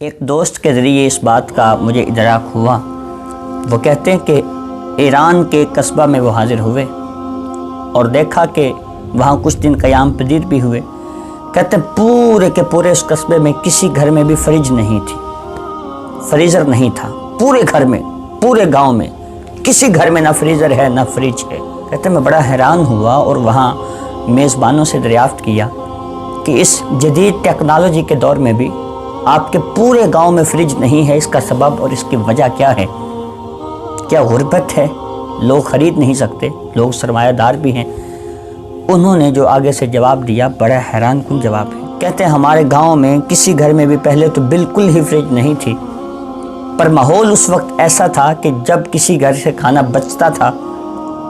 ایک دوست کے ذریعے اس بات کا مجھے ادراک ہوا۔ وہ کہتے ہیں کہ ایران کے قصبہ میں وہ حاضر ہوئے اور دیکھا کہ وہاں کچھ دن قیام پذیر بھی ہوئے۔ کہتے ہیں پورے کے پورے اس قصبے میں کسی گھر میں بھی فریج نہیں تھی، فریزر نہیں تھا، پورے گھر میں، پورے گاؤں میں کسی گھر میں نہ فریزر ہے نہ فریج ہے۔ کہتے ہیں میں بڑا حیران ہوا اور وہاں میزبانوں سے دریافت کیا کہ اس جدید ٹیکنالوجی کے دور میں بھی آپ کے پورے گاؤں میں فریج نہیں ہے، اس کا سبب اور اس کی وجہ کیا ہے؟ کیا غربت ہے؟ لوگ خرید نہیں سکتے، لوگ سرمایہ دار بھی ہیں؟ انہوں نے جو آگے سے جواب دیا بڑا حیران کن جواب ہے۔ کہتے ہیں ہمارے گاؤں میں کسی گھر میں بھی پہلے تو بالکل ہی فریج نہیں تھی، پر ماحول اس وقت ایسا تھا کہ جب کسی گھر سے کھانا بچتا تھا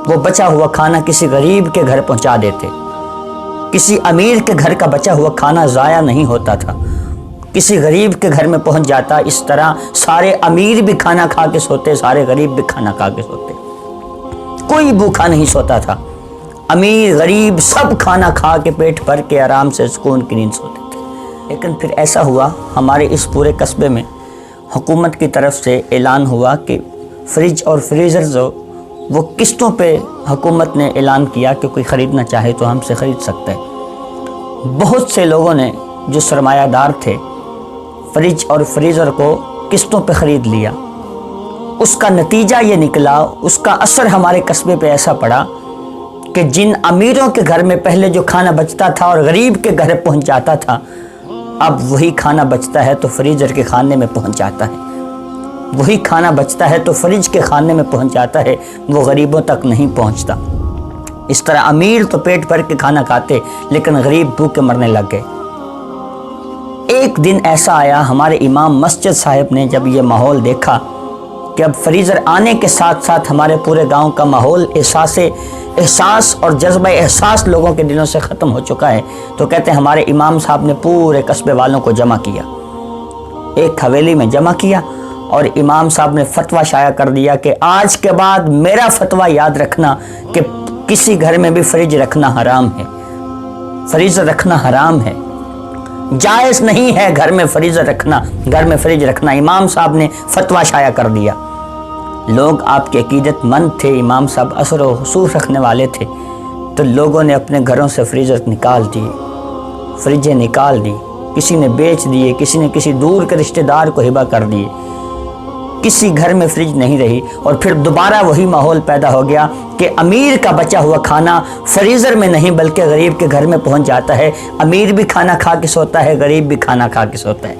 وہ بچا ہوا کھانا کسی غریب کے گھر پہنچا دیتے، کسی امیر کے گھر کا بچا ہوا کھانا ضائع نہیں ہوتا تھا، کسی غریب کے گھر میں پہنچ جاتا۔ اس طرح سارے امیر بھی کھانا کھا کے سوتے، سارے غریب بھی کھانا کھا کے سوتے، کوئی بھوکا نہیں سوتا تھا۔ امیر غریب سب کھانا کھا کے پیٹ بھر کے آرام سے سکون کی نیند سوتے تھے۔ لیکن پھر ایسا ہوا، ہمارے اس پورے قصبے میں حکومت کی طرف سے اعلان ہوا کہ فریج اور فریزر جو وہ قسطوں پہ حکومت نے اعلان کیا کہ کوئی خریدنا چاہے تو ہم سے خرید سکتا ہے۔ بہت سے لوگوں نے جو سرمایہ دار تھے فریج اور فریزر کو قسطوں پہ خرید لیا۔ اس کا نتیجہ یہ نکلا، اس کا اثر ہمارے قصبے پہ ایسا پڑا کہ جن امیروں کے گھر میں پہلے جو کھانا بچتا تھا اور غریب کے گھر پہنچ جاتا تھا، اب وہی کھانا بچتا ہے تو فریزر کے خانے میں پہنچ جاتا ہے، وہی کھانا بچتا ہے تو فریج کے خانے میں پہنچ جاتا ہے، وہ غریبوں تک نہیں پہنچتا۔ اس طرح امیر تو پیٹ بھر کے کھانا کھاتے لیکن غریب بھوکے مرنے لگ گئے۔ ایک دن ایسا آیا، ہمارے امام مسجد صاحب نے جب یہ ماحول دیکھا کہ اب فریزر آنے کے ساتھ ساتھ ہمارے پورے گاؤں کا ماحول احساس اور جذبہ احساس لوگوں کے دلوں سے ختم ہو چکا ہے، تو کہتے ہیں ہمارے امام صاحب نے پورے قصبے والوں کو جمع کیا، ایک حویلی میں جمع کیا اور امام صاحب نے فتویٰ شائع کر دیا کہ آج کے بعد میرا فتویٰ یاد رکھنا کہ کسی گھر میں بھی فریج رکھنا حرام ہے، فریزر رکھنا حرام ہے، جائز نہیں ہے گھر میں فریزر رکھنا، گھر میں فریج رکھنا۔ امام صاحب نے فتویٰ شائع کر دیا۔ لوگ آپ کے عقیدت مند تھے، امام صاحب اثر و خصوص رکھنے والے تھے، تو لوگوں نے اپنے گھروں سے فریزر نکال دیے، فریجیں نکال دی، کسی نے بیچ دیے، کسی نے کسی دور کے رشتہ دار کو ہبہ کر دیے، کسی گھر میں فریج نہیں رہی۔ اور پھر دوبارہ وہی ماحول پیدا ہو گیا کہ امیر کا بچا ہوا کھانا فریزر میں نہیں بلکہ غریب کے گھر میں پہنچ جاتا ہے، امیر بھی کھانا کھا کے سوتا ہے، غریب بھی کھانا کھا کے سوتا ہے۔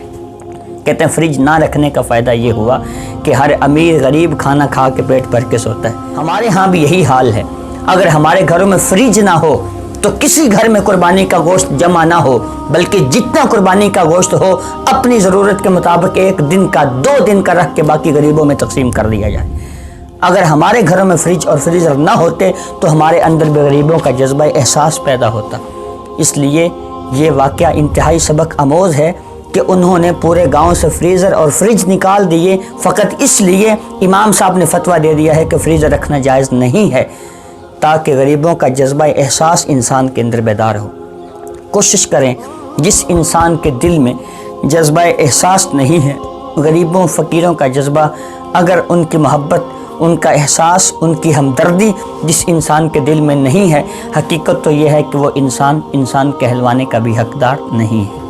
کہتے ہیں فریج نہ رکھنے کا فائدہ یہ ہوا کہ ہر امیر غریب کھانا کھا کے پیٹ بھر کے سوتا ہے۔ ہمارے ہاں بھی یہی حال ہے، اگر ہمارے گھروں میں فریج نہ ہو تو کسی گھر میں قربانی کا گوشت جمع نہ ہو، بلکہ جتنا قربانی کا گوشت ہو اپنی ضرورت کے مطابق 1 دن کا 2 دن کا رکھ کے باقی غریبوں میں تقسیم کر دیا جائے۔ اگر ہمارے گھروں میں فریج اور فریزر نہ ہوتے تو ہمارے اندر بھی غریبوں کا جذبہ احساس پیدا ہوتا۔ اس لیے یہ واقعہ انتہائی سبق آموز ہے کہ انہوں نے پورے گاؤں سے فریزر اور فریج نکال دیے، فقط اس لیے امام صاحب نے فتویٰ دے دیا ہے کہ فریزر رکھنا جائز نہیں ہے، تاکہ غریبوں کا جذبہ احساس انسان کے اندر بیدار ہو۔ کوشش کریں جس انسان کے دل میں جذبہ احساس نہیں ہے، غریبوں فقیروں کا جذبہ، اگر ان کی محبت، ان کا احساس، ان کی ہمدردی جس انسان کے دل میں نہیں ہے، حقیقت تو یہ ہے کہ وہ انسان کہلوانے کا بھی حقدار نہیں ہے۔